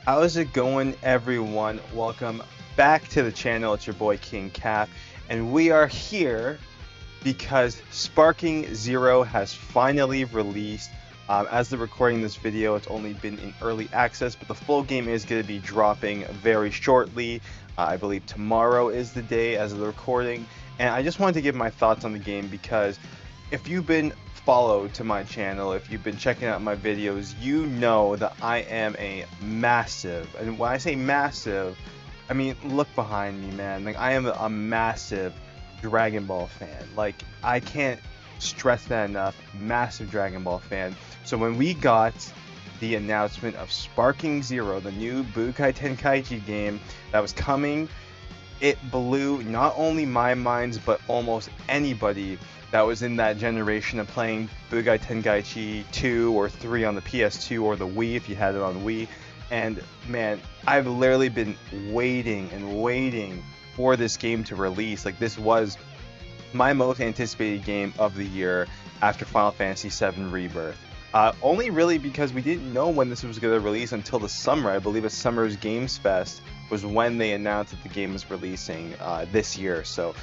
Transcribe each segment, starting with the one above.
How's it going, everyone? Welcome back to the channel. It's your boy King Cap, and we are here because Sparking Zero has finally released. As the recording this video, it's only been in early access, but the full game is going to be dropping very shortly. I believe tomorrow is the day as of the recording, and I just wanted to give my thoughts on the game because if you've been followed to my channel, if you've been checking out my videos, you know that I am a massive, and when I say massive, I mean look behind me, man. Like I am a massive Dragon Ball fan. Like I can't stress that enough. Massive Dragon Ball fan. So when we got the announcement of Sparking Zero, the new Budokai Tenkaichi game that was coming, it blew not only my minds but almost anybody that was in that generation of playing Budokai Tenkaichi 2 or 3 on the PS2 or the Wii if you had it on Wii. And man, I've literally been waiting and waiting for this game to release. Like this was my most anticipated game of the year after Final Fantasy VII Rebirth. Only really because we didn't know when this was going to release until the summer. I believe a Summer's Games Fest was when they announced that the game was releasing this year. So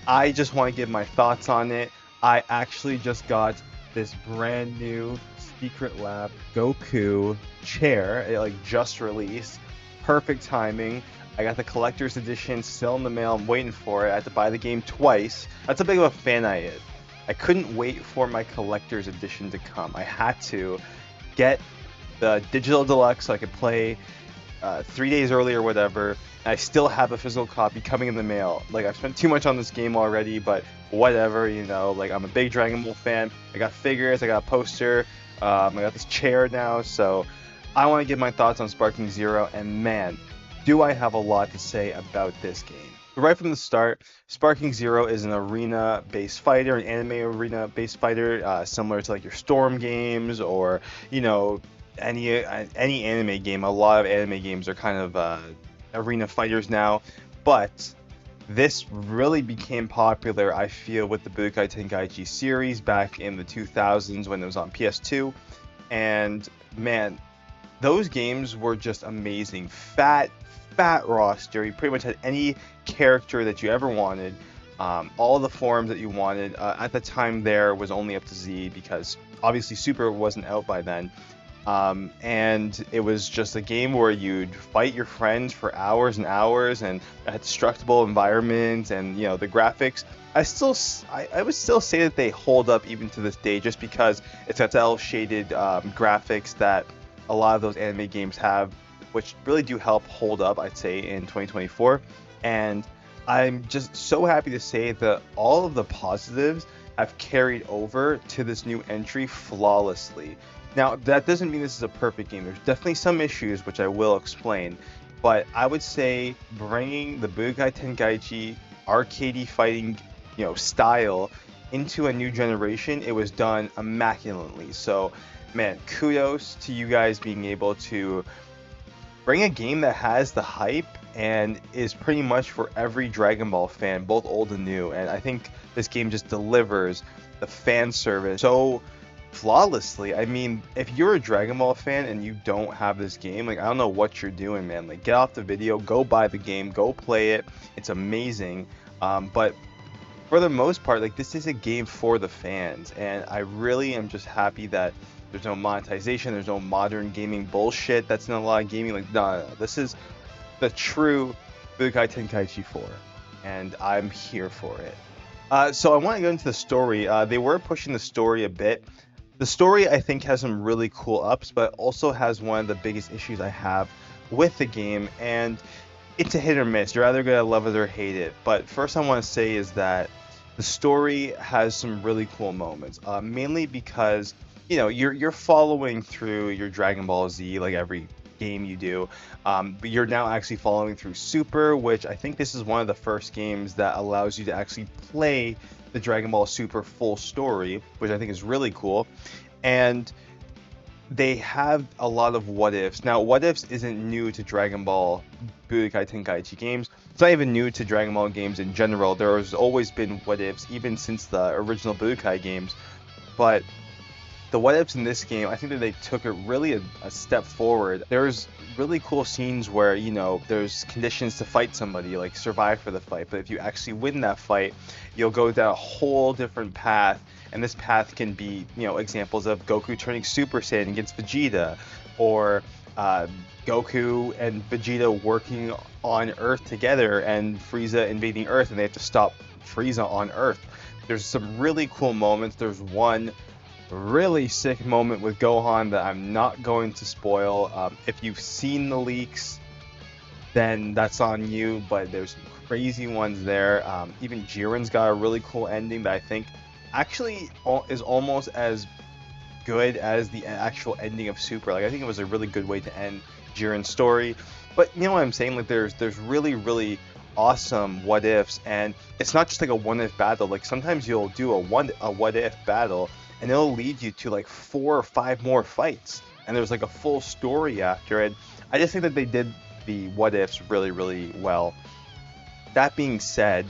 I just want to give my thoughts on it. I actually just got this brand new Secret Lab Goku chair. It like just released. Perfect timing. I got the collector's edition still in the mail. I'm waiting for it. I had to buy the game twice. That's how big of a fan I is. I couldn't wait for my collector's edition to come. I had to get the digital deluxe so I could play 3 days early or whatever. I still have a physical copy coming in the mail. Like I've spent too much on this game already, but whatever, you know. Like I'm a big Dragon Ball fan. I got figures. I got a poster. I got this chair now. So I want to give my thoughts on Sparking Zero. And man, do I have a lot to say about this game. Right from the start, Sparking Zero is an arena-based fighter, an anime arena-based fighter, similar to like your Storm games or you know any anime game. A lot of anime games are kind of arena fighters now, but this really became popular, I feel, with the Budokai Tenkaichi series back in the 2000s when it was on PS2, and man, those games were just amazing. Fat roster. You pretty much had any character that you ever wanted. All the forms that you wanted. At the time, there was only up to Z because obviously Super wasn't out by then. And it was just a game where you'd fight your friends for hours and hours, and had destructible environments, and you know the graphics. I would still say that they hold up even to this day, just because it's got cel shaded graphics that a lot of those anime games have, which really do help hold up, I'd say, in 2024. And I'm just so happy to say that all of the positives have carried over to this new entry flawlessly. Now, that doesn't mean this is a perfect game. There's definitely some issues, which I will explain. But I would say bringing the Budokai Tenkaichi arcadey fighting, style into a new generation, it was done immaculately. So, man, kudos to you guys being able to bring a game that has the hype and is pretty much for every Dragon Ball fan, both old and new. And I think this game just delivers the fan service so flawlessly. I mean, if you're a Dragon Ball fan and you don't have this game, like I don't know what you're doing, man. Like get off the video, go buy the game, go play it. It's amazing. But for the most part, like this is a game for the fans, and I really am just happy that there's no monetization, there's no modern gaming bullshit that's in a lot of gaming. Like, no, this is the true Budokai Tenkaichi 4, and I'm here for it. So I want to go into the story. They were pushing the story a bit. The story, I think, has some really cool ups, but also has one of the biggest issues I have with the game, and it's a hit or miss. You're either gonna love it or hate it. But first, I want to say is that the story has some really cool moments, mainly because you're following through your Dragon Ball Z like every game you do, but you're now actually following through Super, which I think this is one of the first games that allows you to actually play the Dragon Ball Super full story, which I think is really cool. And they have a lot of what ifs. Now, what ifs isn't new to Dragon Ball Budokai Tenkaichi games. It's not even new to Dragon Ball games in general. There has always been what ifs, even since the original Budokai games. But the what ifs in this game, I think that they took it really a step forward. There's really cool scenes where, you know, there's conditions to fight somebody, like survive for the fight. But if you actually win that fight, you'll go down a whole different path. And this path can be, you know, examples of Goku turning Super Saiyan against Vegeta, or Goku and Vegeta working on Earth together and Frieza invading Earth, and they have to stop Frieza on Earth. There's some really cool moments. There's one really sick moment with Gohan that I'm not going to spoil. If you've seen the leaks, then that's on you, but there's some crazy ones there. Even Jiren's got a really cool ending that I think actually is almost as good as the actual ending of Super. Like, I think it was a really good way to end Jiren's story. But you know what I'm saying? Like, there's really awesome what ifs, and it's not just like a what if battle. Like, sometimes you'll do a what if battle, and it'll lead you to like 4 or 5 more fights, and there's like a full story after it. I just think that they did the what ifs really well. That being said,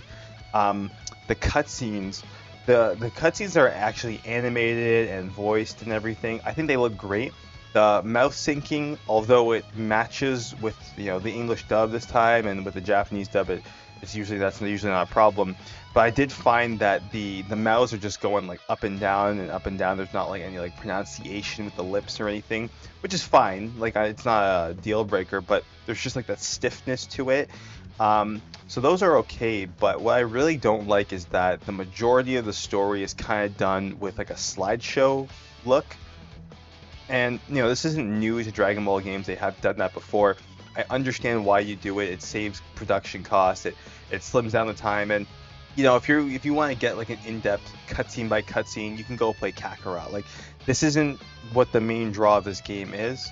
the cutscenes. The cutscenes are actually animated and voiced and everything. I think they look great. The mouth syncing, although it matches with, you know, the English dub this time, and with the Japanese dub, that's usually not a problem. But I did find that the mouths are just going like up and down and up and down. There's not like any like pronunciation with the lips or anything, which is fine. Like, it's not a deal breaker, but there's just like that stiffness to it. So those are okay, but what I really don't like is that the majority of the story is kind of done with like a slideshow look. And, you know, this isn't new to Dragon Ball games. They have done that before. I understand why you do it. It saves production costs. It slims down the time. And, you know, if you want to get like an in-depth cutscene by cutscene, you can go play Kakarot. Like, this isn't what the main draw of this game is.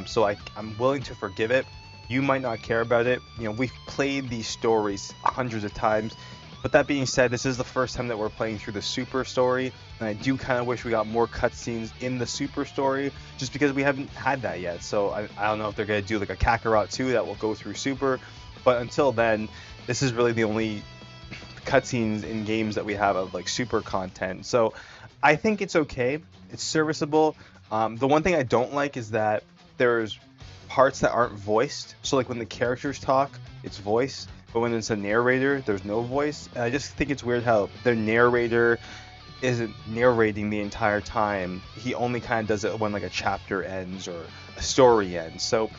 So I'm willing to forgive it. You might not care about it. You know, we've played these stories hundreds of times. But that being said, this is the first time that we're playing through the Super story, and I do kind of wish we got more cutscenes in the Super story, just because we haven't had that yet. So I don't know if they're going to do like a Kakarot 2 that will go through Super, but until then, this is really the only cutscenes in games that we have of like Super content. So I think it's okay. It's serviceable. The one thing I don't like is that there's parts that aren't voiced. So like when the characters talk, it's voiced, but when it's a narrator, there's no voice. And I just think it's weird how the narrator isn't narrating the entire time. He only kind of does it when like a chapter ends or a story ends. So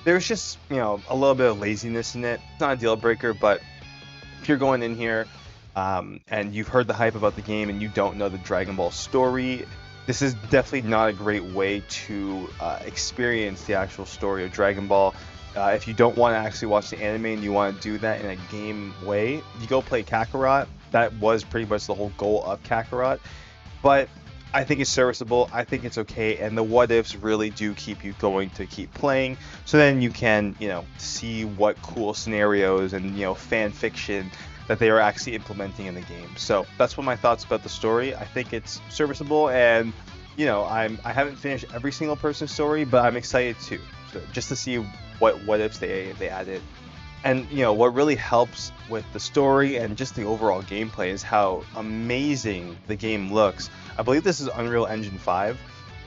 there's just, you know, a little bit of laziness in it. It's not a deal breaker, but if you're going in here and you've heard the hype about the game and you don't know the Dragon Ball story, this is definitely not a great way to experience the actual story of Dragon Ball. If you don't want to actually watch the anime and you want to do that in a game way, you go play Kakarot. That was pretty much the whole goal of Kakarot. But I think it's serviceable. I think it's okay. And the what ifs really do keep you going to keep playing. So then you can, you know, see what cool scenarios and, you know, fan fiction that they are actually implementing in the game. So that's what my thoughts about the story. I think it's serviceable, and, you know, I haven't finished every single person's story, but I'm excited too, just to see what ifs they added. And, you know, what really helps with the story and just the overall gameplay is how amazing the game looks. I believe this is Unreal Engine 5,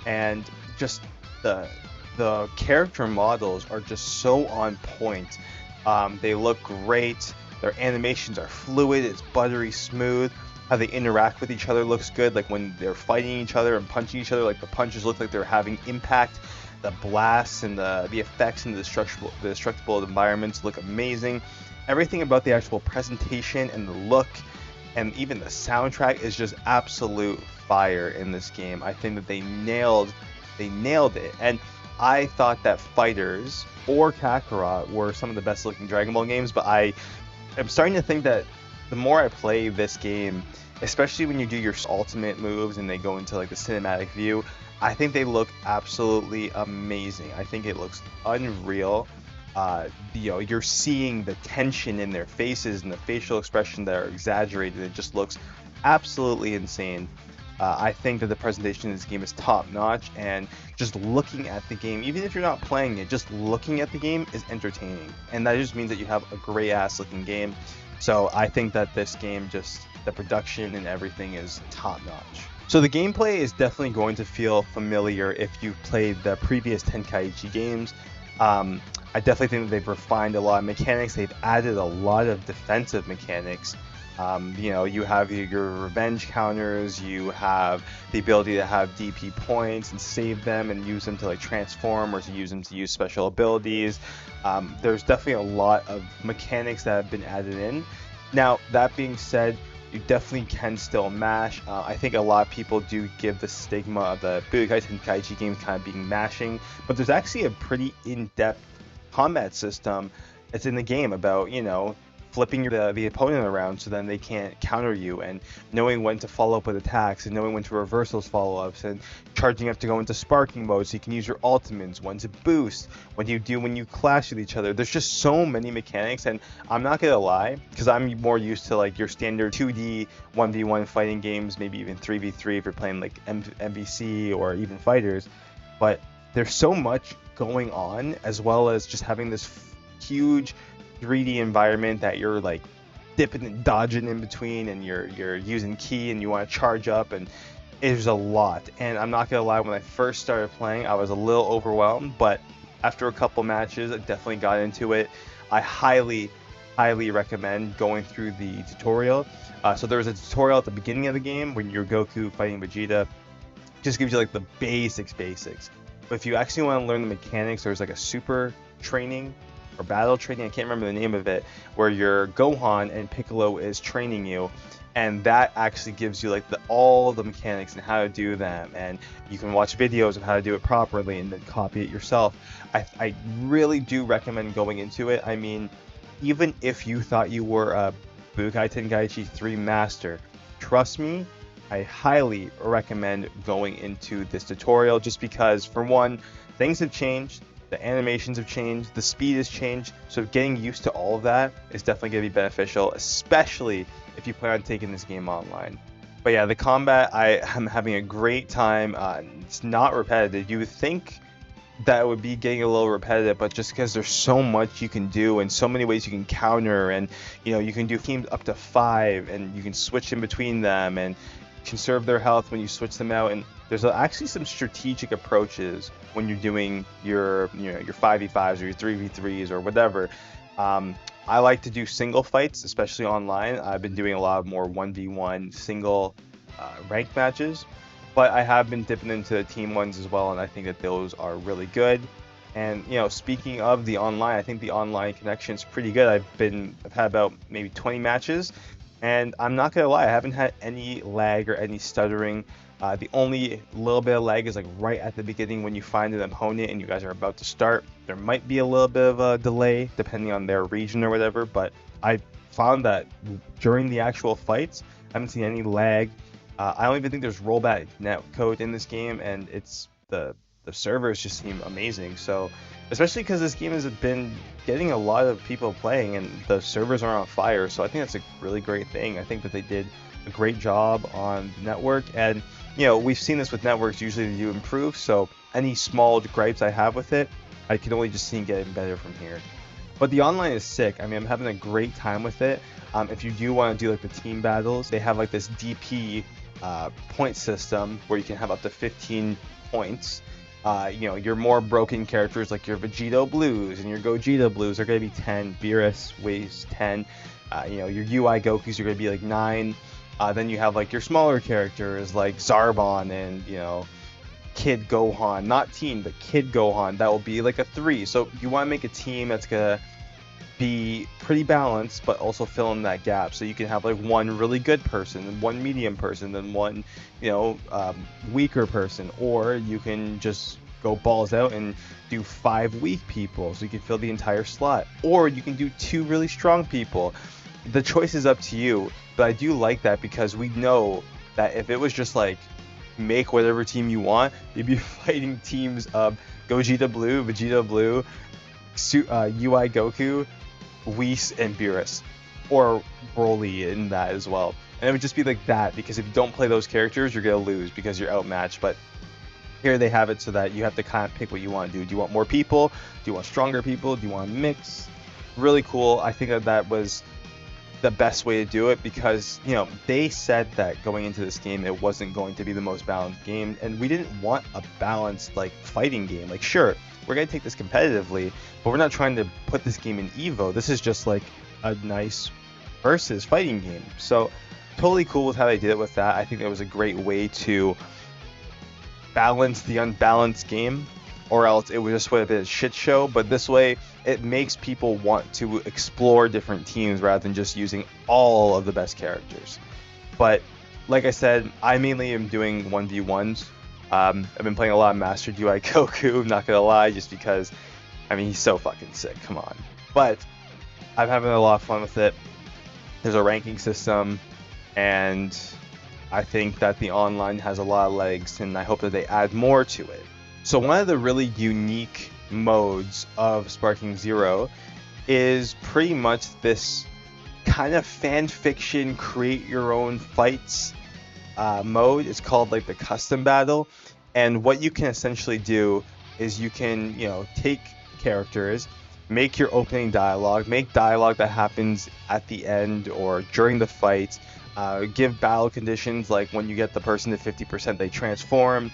and just the character models are just so on point. They look great. Their animations are fluid. It's buttery smooth. How they interact with each other looks good. Like when they're fighting each other and punching each other, like the punches look like they're having impact. The blasts and the effects and the destructible environments look amazing. Everything about the actual presentation and the look and even the soundtrack is just absolute fire in this game. I think that they nailed it. And I thought that Fighters or Kakarot were some of the best looking Dragon Ball games, but I am starting to think that the more I play this game, especially when you do your ultimate moves and they go into like the cinematic view, I think they look absolutely amazing. I think it looks unreal. You know, you're seeing the tension in their faces and the facial expression that are exaggerated. It just looks absolutely insane. I think that the presentation in this game is top notch, and just looking at the game, even if you're not playing it, just looking at the game is entertaining. And that just means that you have a great ass looking game. So I think that this game, just the production and everything is top notch. So the gameplay is definitely going to feel familiar if you've played the previous Tenkaichi games. I definitely think that they've refined a lot of mechanics. They've added a lot of defensive mechanics. You have your revenge counters, you have the ability to have DP points and save them and use them to like transform or to use them to use special abilities. There's definitely a lot of mechanics that have been added in. Now, that being said, you definitely can still mash. I think a lot of people do give the stigma of the Budokai Tenkaichi games kind of being mashing, but there's actually a pretty in-depth combat system that's in the game about, flipping the opponent around so then they can't counter you, and knowing when to follow up with attacks and knowing when to reverse those follow-ups and charging up to go into sparking mode so you can use your ultimates, when to boost, when you clash with each other. There's just so many mechanics, and I'm not gonna lie, because I'm more used to like your standard 2D 1v1 fighting games, maybe even 3v3 if you're playing like MVC or even fighters, but there's so much going on, as well as just having this huge 3D environment that you're like dipping and dodging in between, and you're using ki and you want to charge up, and there's a lot. And I'm not gonna lie, when I first started playing I was a little overwhelmed, but after a couple matches I definitely got into it. I highly recommend going through the tutorial. So there's a tutorial at the beginning of the game when you're Goku fighting Vegeta. Just gives you like the basics. But if you actually want to learn the mechanics, there's like a super training or battle training, I can't remember the name of it, where your Gohan and Piccolo is training you, and that actually gives you like all the mechanics and how to do them, and you can watch videos of how to do it properly and then copy it yourself. I really do recommend going into it. I mean, even if you thought you were a Budokai Tenkaichi 3 master, trust me, I highly recommend going into this tutorial, just because, for one, things have changed. The animations have changed, the speed has changed, so getting used to all of that is definitely going to be beneficial, especially if you plan on taking this game online. But yeah, the combat, I am having a great time. It's not repetitive. You would think that it would be getting a little repetitive, but just because there's so much you can do and so many ways you can counter, and you can do teams up to 5 and you can switch in between them and conserve their health when you switch them out, and there's actually some strategic approaches when you're doing your 5v5s or your 3v3s or whatever. I like to do single fights, especially online. I've been doing a lot of more 1v1 single ranked matches, but I have been dipping into team ones as well, and I think that those are really good. And speaking of the online, I think the online connection is pretty good. I've had about maybe 20 matches, and I'm not gonna lie, I haven't had any lag or any stuttering. The only little bit of lag is like right at the beginning when you find an opponent and you guys are about to start. There might be a little bit of a delay depending on their region or whatever, but I found that during the actual fights, I haven't seen any lag. I don't even think there's rollback netcode in this game, and it's the servers just seem amazing. So, especially because this game has been getting a lot of people playing and the servers are on fire, so I think that's a really great thing. I think that they did a great job on the network, and we've seen this with networks, usually they do improve, so any small gripes I have with it, I can only just see it getting better from here. But the online is sick. I mean, I'm having a great time with it. If you do want to do like the team battles, they have like this DP point system where you can have up to 15 points. Your more broken characters like your Vegito Blues and your Gogeta Blues are going to be 10. Beerus weighs 10. Your UI Gokus are going to be like 9. Then you have like your smaller characters like Zarbon and Kid Gohan, not Teen, but Kid Gohan. That will be like a 3. So you want to make a team that's gonna be pretty balanced, but also fill in that gap. So you can have like one really good person, and one medium person, and one weaker person, or you can just go balls out and do 5 weak people, so you can fill the entire slot, or you can do 2 really strong people. The choice is up to you, but I do like that because we know that if it was just like make whatever team you want, you'd be fighting teams of Gogeta Blue, Vegeta Blue, UI Goku, Whis, and Beerus, or Broly in that as well. And it would just be like that, because if you don't play those characters, you're gonna lose because you're outmatched. But here they have it so that you have to kind of pick what you want to do. Do you want more people? Do you want stronger people? Do you want to mix? Really cool. I think that was the best way to do it, because they said that going into this game it wasn't going to be the most balanced game, and we didn't want a balanced like fighting game. Like, sure, we're gonna take this competitively, but we're not trying to put this game in Evo. This is just like a nice versus fighting game. So totally cool with how they did it with that. I think that was a great way to balance the unbalanced game, or else it would just would have been a shit show. But this way, it makes people want to explore different teams rather than just using all of the best characters. But like I said, I mainly am doing 1v1s. I've been playing a lot of Master UI Goku, not gonna lie, just because, I mean, he's so fucking sick, come on. But I'm having a lot of fun with it. There's a ranking system, and I think that the online has a lot of legs, and I hope that they add more to it. So one of the really unique modes of Sparking Zero is pretty much this kind of fan fiction, create your own fights mode. It's called like the custom battle, and what you can essentially do is you can take characters, make your opening dialogue, make dialogue that happens at the end or during the fight, give battle conditions like when you get the person to 50% they transform.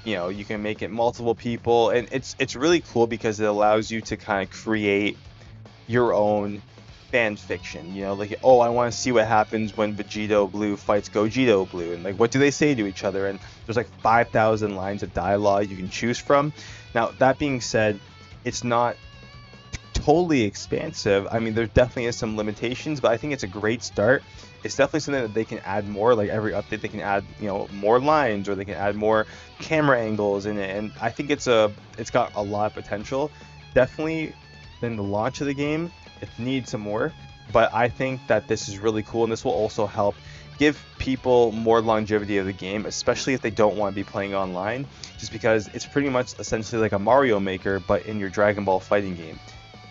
You can make it multiple people, and it's really cool because it allows you to kind of create your own fan fiction. Like, oh, I want to see what happens when Vegito Blue fights Gogeta Blue, and like, what do they say to each other? And there's like 5,000 lines of dialogue you can choose from. Now, that being said, it's not totally expansive. I mean, there definitely is some limitations, but I think it's a great start. It's definitely something that they can add more. Like every update, they can add more lines, or they can add more camera angles in it, and I think it's got a lot of potential. Definitely, than the launch of the game, it needs some work, but I think that this is really cool, and this will also help give people more longevity of the game, especially if they don't want to be playing online, just because it's pretty much essentially like a Mario Maker, but in your Dragon Ball fighting game.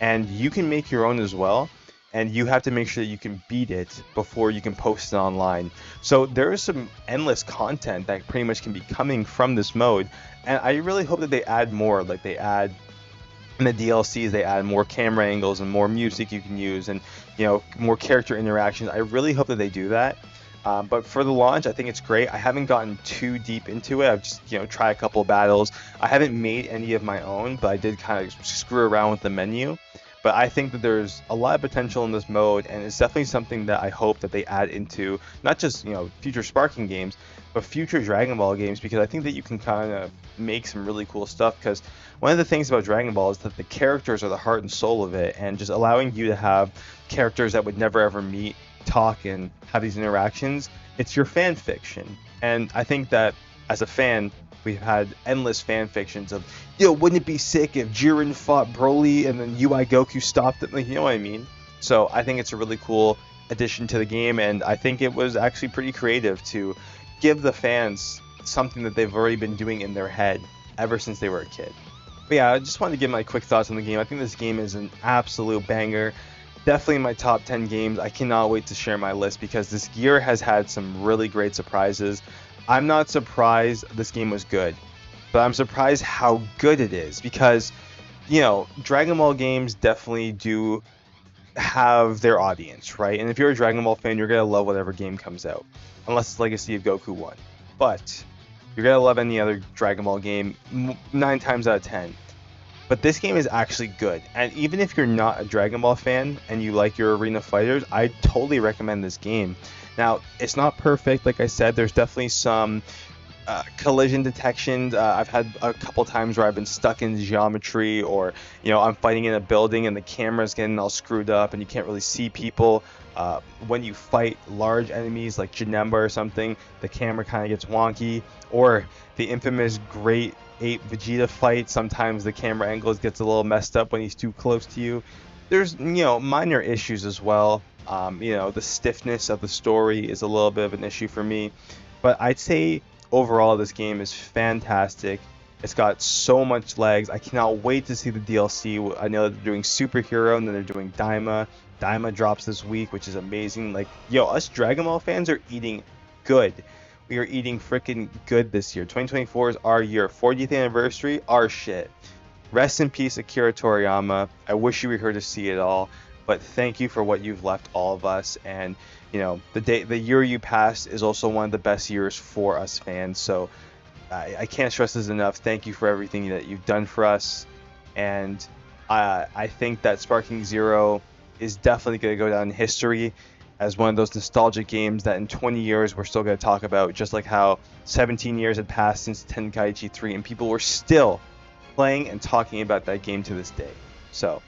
And you can make your own as well, and you have to make sure that you can beat it before you can post it online. So there is some endless content that pretty much can be coming from this mode, and I really hope that they add more. Like, they add in the DLCs, they add more camera angles and more music you can use, and more character interactions. I really hope that they do that. But for the launch, I think it's great. I haven't gotten too deep into it. I've just tried a couple of battles. I haven't made any of my own, but I did kind of screw around with the menu. But I think that there's a lot of potential in this mode, and it's definitely something that I hope that they add into not just future Sparking games, but future Dragon Ball games, because I think that you can kind of make some really cool stuff. Because one of the things about Dragon Ball is that the characters are the heart and soul of it, and just allowing you to have characters that would never ever meet, talk, and have these interactions, it's your fan fiction. And I think that as a fan, we've had endless fan fictions of, wouldn't it be sick if Jiren fought Broly and then UI Goku stopped it? Like, you know what I mean? So I think it's a really cool addition to the game, and I think it was actually pretty creative to give the fans something that they've already been doing in their head ever since they were a kid. But yeah, I just wanted to give my quick thoughts on the game. I think this game is an absolute banger. Definitely in my top 10 games. I cannot wait to share my list because this year has had some really great surprises. I'm not surprised this game was good, but I'm surprised how good it is, because Dragon Ball games definitely do have their audience, right? And if you're a Dragon Ball fan, you're gonna love whatever game comes out, unless it's Legacy of Goku 1. But you're gonna love any other Dragon Ball game 9 times out of 10. But this game is actually good, and even if you're not a Dragon Ball fan and you like your arena fighters, I totally recommend this game. Now, it's not perfect, like I said. There's definitely some collision detections. I've had a couple times where I've been stuck in geometry, or I'm fighting in a building and the camera's getting all screwed up and you can't really see people. When you fight large enemies like Janemba or something, the camera kind of gets wonky. Or the infamous Great Ape Vegeta fight, sometimes the camera angles gets a little messed up when he's too close to you. There's minor issues as well. The stiffness of the story is a little bit of an issue for me, but I'd say overall this game is fantastic. It's got so much legs. I cannot wait to see the DLC. I know that they're doing Superhero, and then they're doing Daima. Daima drops this week, which is amazing. Like, us Dragon Ball fans are eating good. We are eating freaking good this year. 2024 is our year. 40th anniversary, our shit. Rest in peace, Akira Toriyama. I wish you were here to see it all. but thank you for what you've left all of us. And the year you passed is also one of the best years for us fans. So I can't stress this enough. Thank you for everything that you've done for us. And I think that Sparking Zero is definitely going to go down in history as one of those nostalgic games that in 20 years we're still going to talk about, just like how 17 years had passed since Tenkaichi 3 and people were still playing and talking about that game to this day. So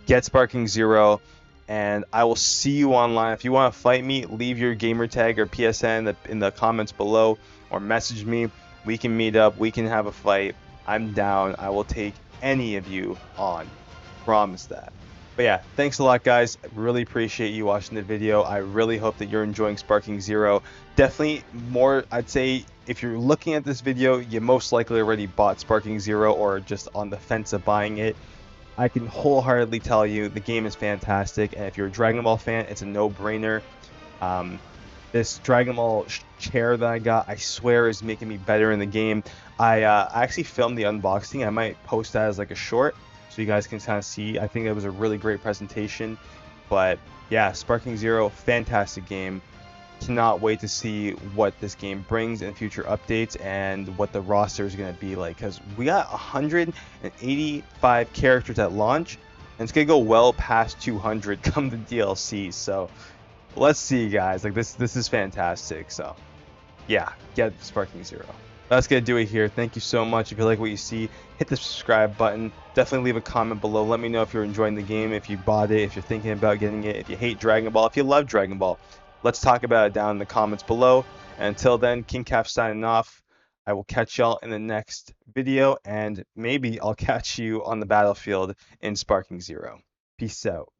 get Sparking Zero, and I will see you online. If you want to fight me, leave your gamer tag or PSN in the comments below, or message me. We can meet up. We can have a fight. I'm down. I will take any of you on. Promise that. But yeah, thanks a lot, guys. I really appreciate you watching the video. I really hope that you're enjoying Sparking Zero. Definitely more, I'd say, if you're looking at this video, you most likely already bought Sparking Zero or just on the fence of buying it. I can wholeheartedly tell you the game is fantastic, and if you're a Dragon Ball fan, it's a no-brainer. This Dragon Ball chair that I got, I swear, is making me better in the game. I actually filmed the unboxing. I might post that as like a short, so you guys can kind of see. I think it was a really great presentation. But yeah, Sparking Zero, fantastic game. Cannot wait to see what this game brings in future updates and what the roster is going to be like, because we got 185 characters at launch, and it's going to go well past 200 come the DLC. So let's see, guys. Like this is fantastic. So yeah, get Sparking Zero. That's gonna do it here. Thank you so much. If you like what you see, hit the subscribe button. Definitely leave a comment below. Let me know if you're enjoying the game, if you bought it, if you're thinking about getting it, if you hate Dragon Ball, if you love Dragon Ball. Let's talk about it down in the comments below. And until then, King Cap signing off. I will catch y'all in the next video, and maybe I'll catch you on the battlefield in Sparking Zero. Peace out.